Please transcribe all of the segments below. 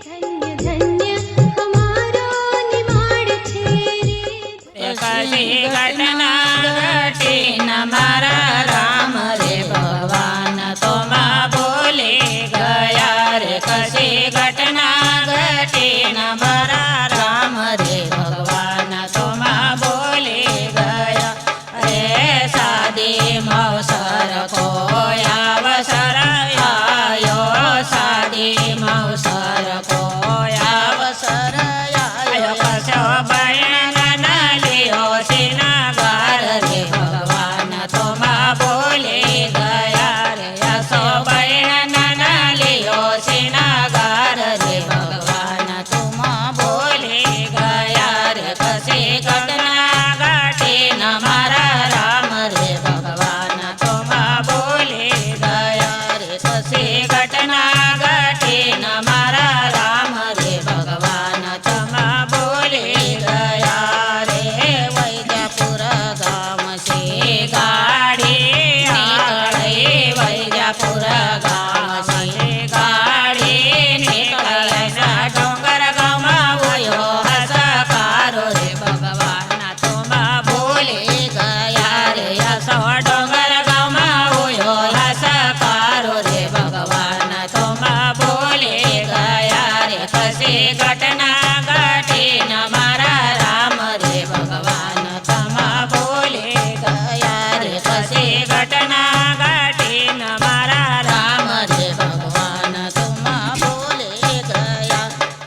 धन्य धन्य हमारो निमाड़ छे रे। कशी घटना घटी न मारा राम रे भगवान तोमा बोले गया रे। कशी घटना घटी न मारा राम रे भगवान तोमा बोले गया रे। शादी मौसर को अवसर आयो, शादी मौसर को अवसर आयो। कसो बहन न लियो श्रीनगर रे भगवान तोमा बोले गया रे। यसो बहन न लियो श्रीनगर रे भगवान तोमा बोले गया रे। कशी घटना घटी न मारा राम रे भगवान तोमा बोले गया रे। कशी घटना घटी न मारा राम रे भगवान तोमा बोले गया रे। वैजापुर गाम से गाड़ी निकले, वैजापुर गाम से गाड़ी निकले ना डोंगर गाम वयो हसकारो रे भगवान तोमा बोले गया रे। यसो डोंगर गाम वयो हसकारो रे भगवान तोमा बोले गया रे। कशी घटना घटी न मारा राम रे भगवान तोमा बोले गया रे। कशी घटना घटी न मारा राम रे भगवान तोमा बोले गया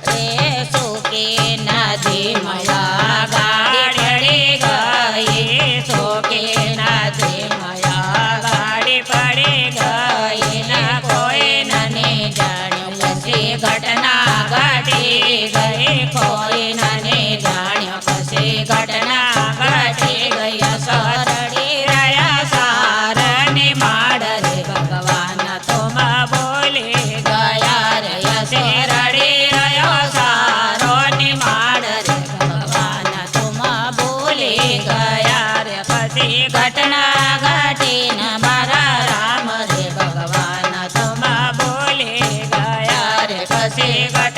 रे। सोके नदी मया गाड़ी गई, सोके नदी मया गाड़ी पड़ी गई न कोई नने जान्यो। कशी घटना घटी गई कोई नने जान्यो। कशी घटना घटी गई सरड़ी रया सारनी माड़ रे भगवान तोमा बोले गया रे। यसे रड़ी रयो सारो निमाड़ रे भगवान तोमा बोले गया रे। कशी घटना घटी न मारा राम रे भगवान तोमा बोले गया रे। कशी घटना